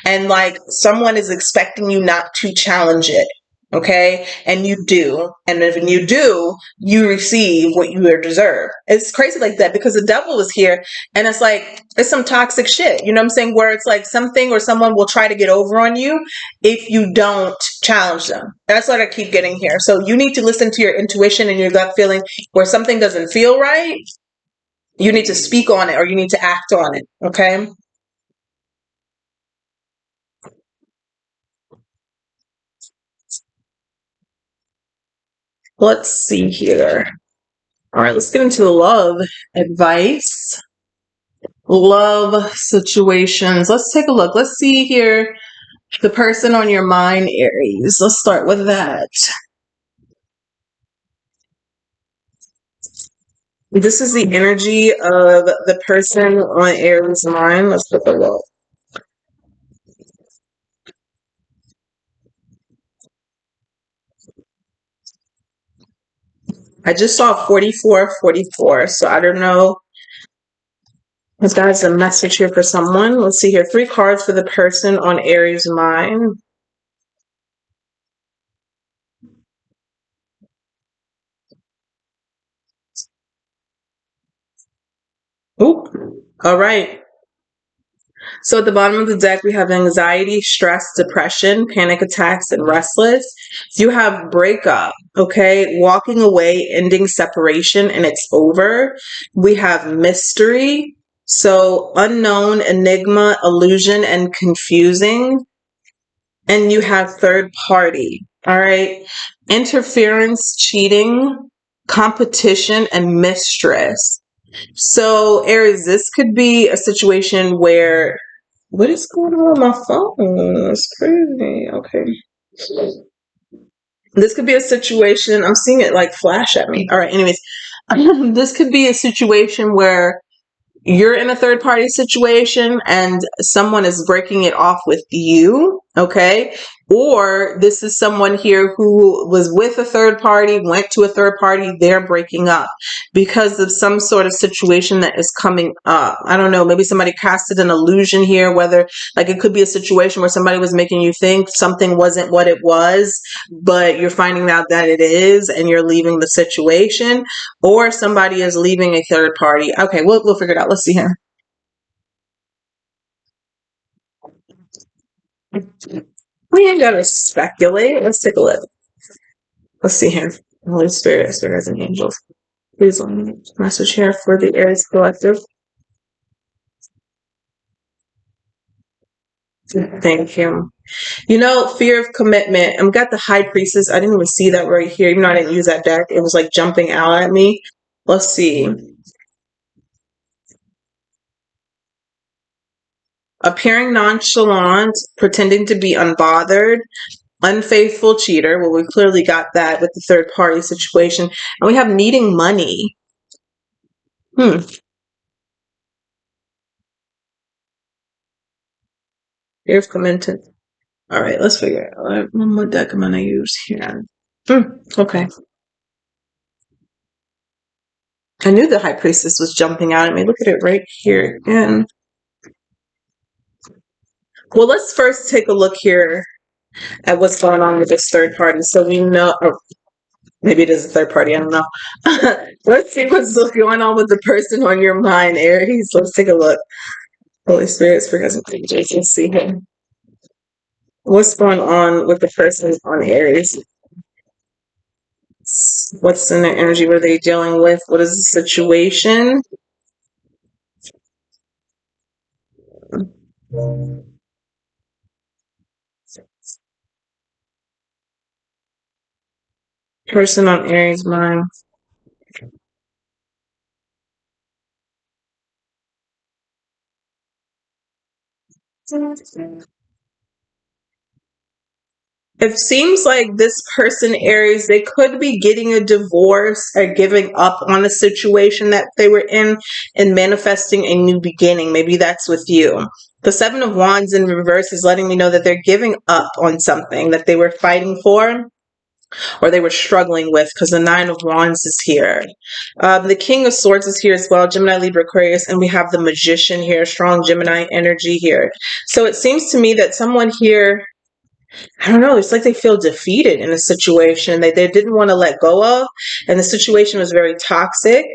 and like someone is expecting you not to challenge it. Okay. And you do. And if you do, you receive what you deserve. It's crazy like that, because the devil is here, and it's like, it's some toxic shit. You know what I'm saying? Where it's like something or someone will try to get over on you if you don't challenge them. That's what I keep getting here. So you need to listen to your intuition and your gut feeling. Where something doesn't feel right, you need to speak on it, or you need to act on it. Okay. Let's see here. All right, let's get into love advice, love situations. Let's take a look. Let's see here. The person on your mind, Aries. Let's start with that. This is the energy of the person on Aries' mind. Let's take a look. I just saw 4444, so I don't know if that's a message here for someone. Let's see here. 3 cards for the person on Aries' mind. Oop. All right. So at the bottom of the deck, we have anxiety, stress, depression, panic attacks, and restless. You have breakup, okay? Walking away, ending separation, and it's over. We have mystery. So unknown, enigma, illusion, and confusing. And you have third party, all right? Interference, cheating, competition, and mistress. So, Aries, this could be a situation where, what is going on with my phone? That's crazy. Okay. This could be a situation, I'm seeing it like flash at me. All right, anyways, this could be a situation where you're in a third party situation and someone is breaking it off with you, okay? Or this is someone here who was with a third party, went to a third party, they're breaking up because of some sort of situation that is coming up. I don't know, maybe somebody casted an illusion here, whether like it could be a situation where somebody was making you think something wasn't what it was, but you're finding out that it is and you're leaving the situation, or somebody is leaving a third party. Okay, we'll figure it out. Let's see here. We ain't gotta speculate. Let's take a look. Let's see here. Holy Spirit, spirits, and angels. Please let me message here for the Aries Collective. Thank you. You know, fear of commitment. I've got the High Priestess. I didn't even see that right here, even though I didn't use that deck. It was like jumping out at me. Let's see. Appearing nonchalant, pretending to be unbothered, unfaithful cheater. Well, we clearly got that with the third party situation. And we have needing money. Hmm. Here's commented. All right, let's figure it out. What deck am I going to use here? Okay. I knew the High Priestess was jumping out at me. Look at it right here again. Well, let's first take a look here at what's going on with this third party. So we know, or maybe it is a third party, I don't know. Let's see what's going on with the person on your mind, Aries. Let's take a look. Holy Spirit, Spirit, let's see here. What's going on with the person on Aries? What's in their energy? What are they dealing with? What is the situation? Person on Aries mind. It seems like this person, Aries, they could be getting a divorce or giving up on a situation that they were in and manifesting a new beginning. Maybe that's with you. The Seven of Wands in reverse is letting me know that they're giving up on something that they were fighting for or they were struggling with, because the Nine of Wands is here. The King of Swords is here as well, Gemini, Libra, Aquarius, and we have the Magician here, strong Gemini energy here. So it seems to me that someone here, I don't know, it's like they feel defeated in a situation that they didn't want to let go of, and the situation was very toxic.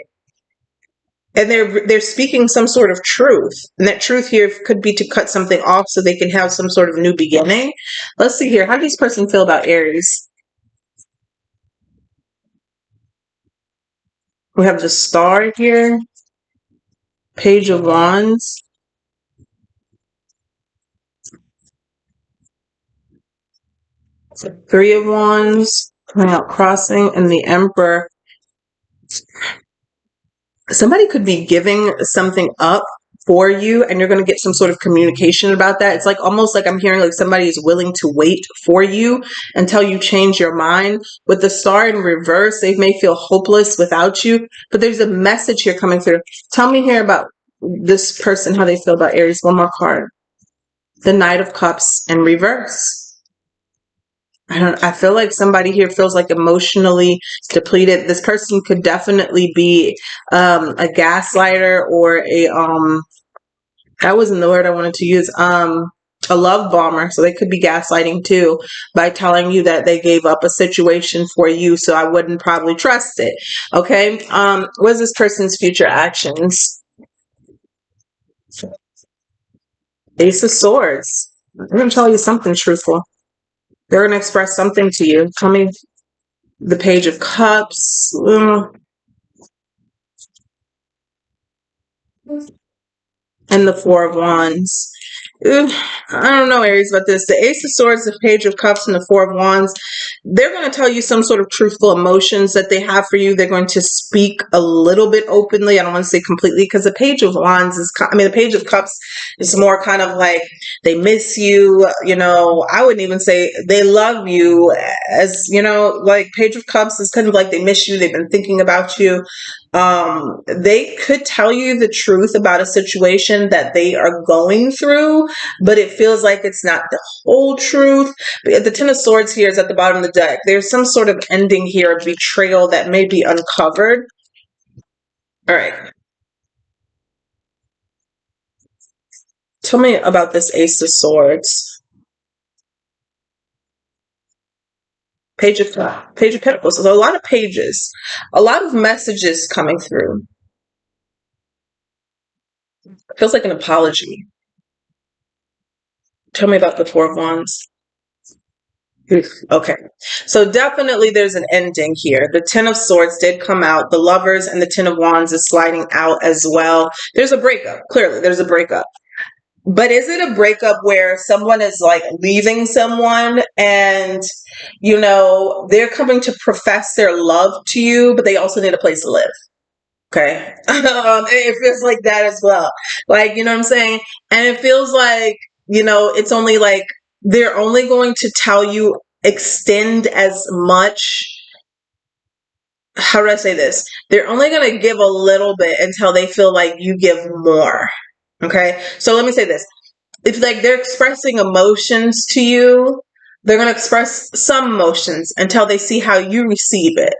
And they're speaking some sort of truth. And that truth here could be to cut something off so they can have some sort of new beginning. Let's see here. How does this person feel about Aries? We have the Star here. Page of Wands. Three of Wands. Coming out crossing. And the Emperor. Somebody could be giving something up for you, and you're going to get some sort of communication about that. It's like almost like I'm hearing like somebody is willing to wait for you until you change your mind. With the Star in reverse, they may feel hopeless without you, but there's a message here coming through. Tell me here about this person, how they feel about Aries. One more card. The Knight of Cups in reverse. I feel like somebody here feels like emotionally depleted. This person could definitely be a gaslighter or that wasn't the word I wanted to use, a love bomber. So they could be gaslighting too by telling you that they gave up a situation for you, so I wouldn't probably trust it. Okay. What is this person's future actions? Ace of Swords. I'm going to tell you something truthful. They're going to express something to you. Tell me the Page of Cups. And the Four of Wands. I don't know, Aries, about this. The Ace of Swords, the Page of Cups, and the Four of Wands, they're going to tell you some sort of truthful emotions that they have for you. They're going to speak a little bit openly. I don't want to say completely, because the Page of Wands is, the Page of Cups is more kind of like they miss you. I wouldn't even say they love you, as, like Page of Cups is kind of like they miss you. They've been thinking about you. They could tell you the truth about a situation that they are going through, but it feels like it's not the whole truth. But the Ten of Swords here is at the bottom of the deck. There's some sort of ending here, a betrayal that may be uncovered. All right. Tell me about this Ace of Swords. Page of Pentacles. So a lot of pages, a lot of messages coming through. It feels like an apology. Tell me about the Four of Wands. Okay, so definitely there's an ending here. The Ten of Swords did come out. The Lovers and the Ten of Wands is sliding out as well. There's a breakup. Clearly, there's a breakup. But is it a breakup where someone is like leaving someone and, they're coming to profess their love to you, but they also need a place to live? Okay. It feels like that as well. Like, you know what I'm saying? And it feels like, it's only like they're only going to tell you extend as much. How do I say this? They're only going to give a little bit until they feel like you give more. Okay. So let me say this. If like they're expressing emotions to you, they're going to express some emotions until they see how you receive it.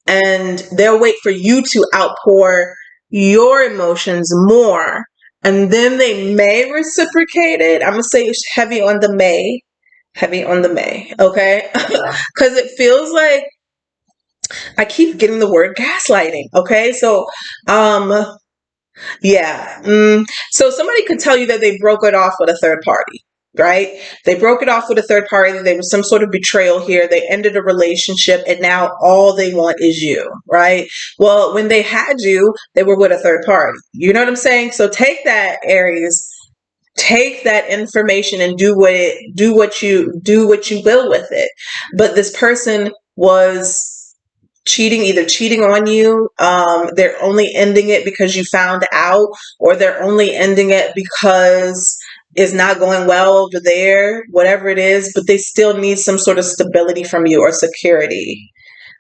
And they'll wait for you to outpour your emotions more, and then they may reciprocate it. I'm gonna say it's heavy on the may, okay? Because it feels like I keep getting the word gaslighting. Okay, so yeah. So somebody could tell you that they broke it off with a third party, right? They broke it off with a third party. There was some sort of betrayal here. They ended a relationship, and now all they want is you, right? Well, when they had you, they were with a third party. You know what I'm saying? So take that, Aries. Take that information and do what you will with it. But this person was either cheating on you. They're only ending it because you found out, or they're only ending it because is not going well over there, whatever it is, but they still need some sort of stability from you or security.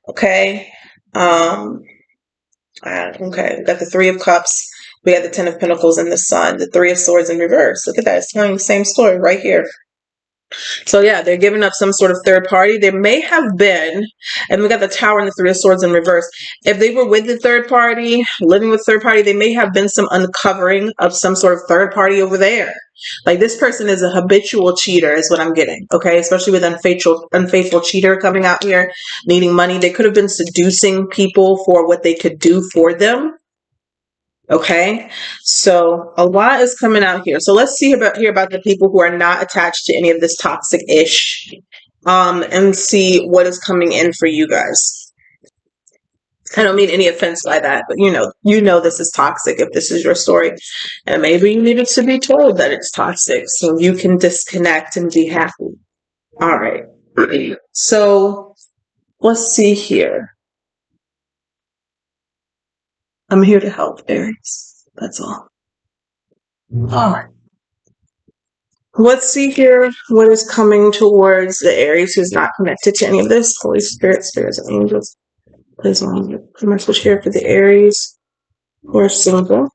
Okay. Okay. We got the Three of Cups. We got the Ten of Pentacles and the Sun. The Three of Swords in reverse. Look at that. It's telling the same story right here. So yeah, they're giving up some sort of third party. There may have been, and we got the Tower and the Three of Swords in reverse. If they were with the third party, living with third party, they may have been some uncovering of some sort of third party over there. Like this person is a habitual cheater, is what I'm getting. Okay, especially with unfaithful cheater coming out here, needing money. They could have been seducing people for what they could do for them. Okay, so a lot is coming out here. So let's hear about the people who are not attached to any of this toxic ish, and see what is coming in for you guys. I don't mean any offense by that, but you know this is toxic if this is your story, and maybe you needed to be told that it's toxic so you can disconnect and be happy. All right, so let's see here. I'm here to help, Aries. That's all. All right. Let's see here what is coming towards the Aries who's not connected to any of this. Holy Spirit, spirits, and angels. Please, message here for the Aries who are single.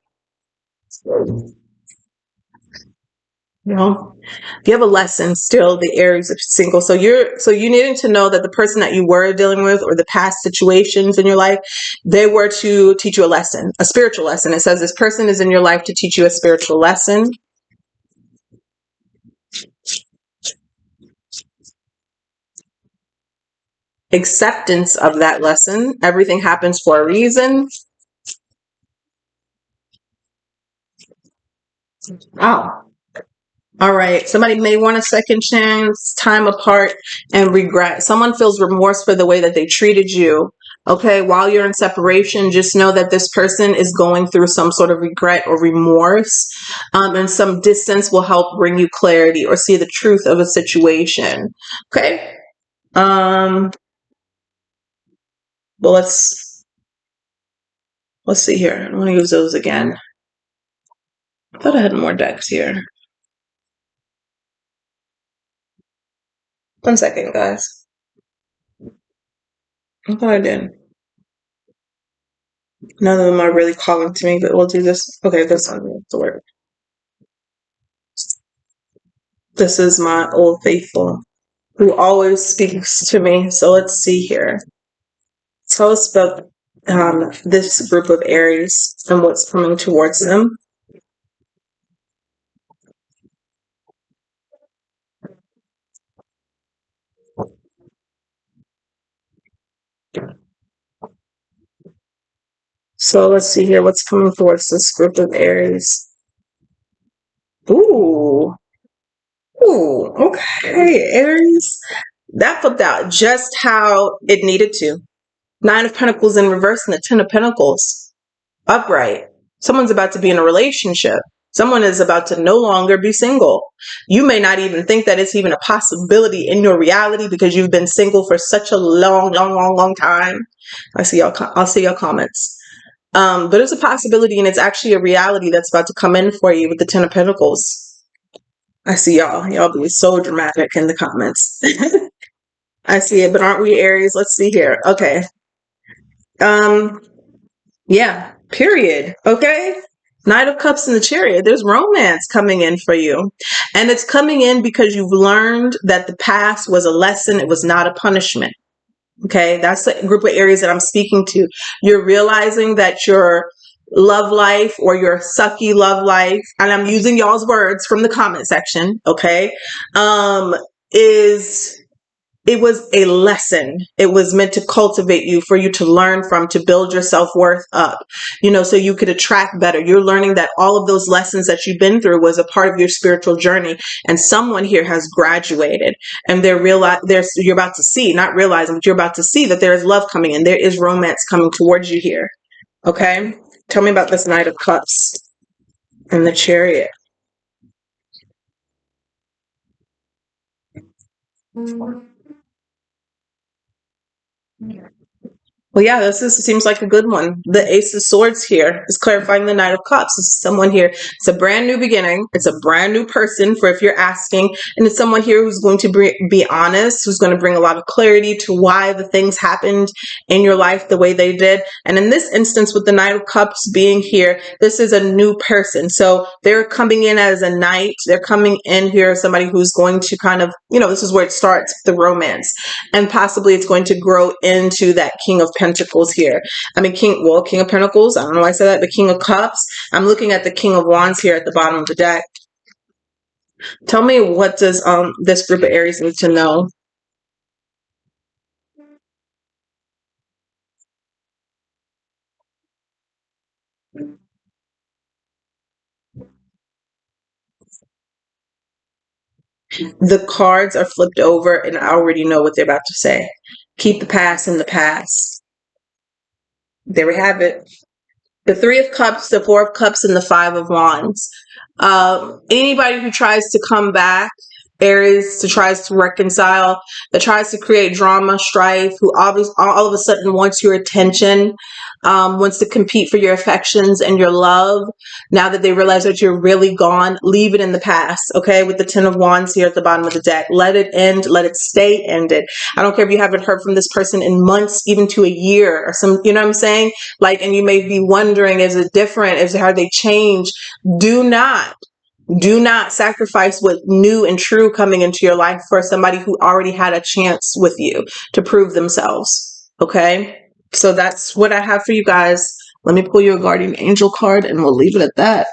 You have a lesson still, the Aries of single. So you needing to know that the person that you were dealing with or the past situations in your life, they were to teach you a lesson, a spiritual lesson. It says this person is in your life to teach you a spiritual lesson. Acceptance of that lesson. Everything happens for a reason. Wow. All right. Somebody may want a second chance, time apart, and regret. Someone feels remorse for the way that they treated you. Okay. While you're in separation, just know that this person is going through some sort of regret or remorse. And some distance will help bring you clarity or see the truth of a situation. Okay. Well, let's see here. I want to use those again. I thought I had more decks here. 1 second, guys. I thought I did. None of them are really calling to me, but we'll do this. Okay, this one needs to work. This is my old faithful who always speaks to me. So let's see here. Tell us about this group of Aries and what's coming towards them. So let's see here what's coming towards this group of Aries. Ooh. Ooh, okay, Aries. That flipped out just how it needed to. 9 of Pentacles in reverse and the 10 of Pentacles upright. Someone's about to be in a relationship. Someone is about to no longer be single. You may not even think that it's even a possibility in your reality because you've been single for such a long time. I'll see your comments. But it's a possibility and it's actually a reality that's about to come in for you with the 10 of Pentacles. I see y'all. Y'all be so dramatic in the comments. I see it, but aren't we Aries? Let's see here. Okay. Yeah, period. Okay. Knight of Cups in the Chariot. There's romance coming in for you. And it's coming in because you've learned that the past was a lesson. It was not a punishment. Okay. That's the group of Aries that I'm speaking to. You're realizing that your love life or your sucky love life, and I'm using y'all's words from the comment section. Okay. Is it was a lesson. It was meant to cultivate you, for you to learn from, to build your self-worth up, so you could attract better. You're learning that all of those lessons that you've been through was a part of your spiritual journey. And someone here has graduated and you're about to see, not realizing, but you're about to see that there is love coming in. There is romance coming towards you here. Okay. Tell me about this Knight of Cups and the Chariot. Well, yeah, seems like a good one. The Ace of Swords here is clarifying the Knight of Cups. It's someone here. It's a brand new beginning. It's a brand new person for if you're asking. And it's someone here who's going to be honest, who's going to bring a lot of clarity to why the things happened in your life the way they did. And in this instance, with the Knight of Cups being here, this is a new person. So they're coming in as a knight. They're coming in here as somebody who's going to kind of, this is where it starts, the romance. And possibly it's going to grow into that King of Pentacles here. I mean, King of Pentacles. I don't know why I said that, but King of Cups. I'm looking at the King of Wands here at the bottom of the deck. Tell me, what does this group of Aries need to know? The cards are flipped over, and I already know what they're about to say. Keep the past in the past. There we have it. The Three of Cups, the Four of Cups, and the Five of Wands. Anybody who tries to come back, Aries, to tries to reconcile, that tries to create drama, strife, who obviously all of a sudden wants your attention, wants to compete for your affections and your love. Now that they realize that you're really gone, leave it in the past, okay? With the Ten of Wands here at the bottom of the deck. Let it end. Let it stay ended. I don't care if you haven't heard from this person in months, even to a year or some, you know what I'm saying? Like, and you may be wondering, is it different? Is it how they change? Do not sacrifice what new and true coming into your life for somebody who already had a chance with you to prove themselves. Okay? So that's what I have for you guys. Let me pull you a guardian angel card and we'll leave it at that.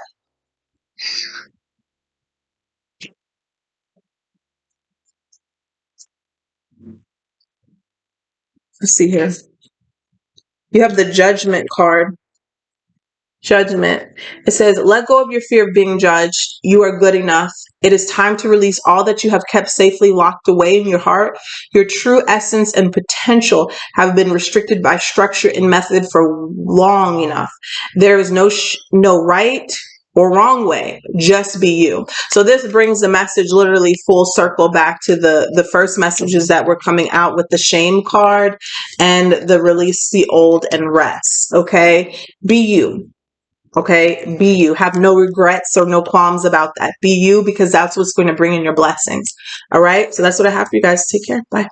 Let's see here. You have the Judgment card. Judgment. It says, let go of your fear of being judged. You are good enough. It is time to release all that you have kept safely locked away in your heart. Your true essence and potential have been restricted by structure and method for long enough. There is no right or wrong way. Just be you. So this brings the message literally full circle back to the first messages that were coming out with the shame card and the release the old and rest. Okay? Be you. Okay, be you. Have no regrets or no qualms about that. Be you, because that's what's going to bring in your blessings. All right, so that's what I have for you guys. Take care. Bye.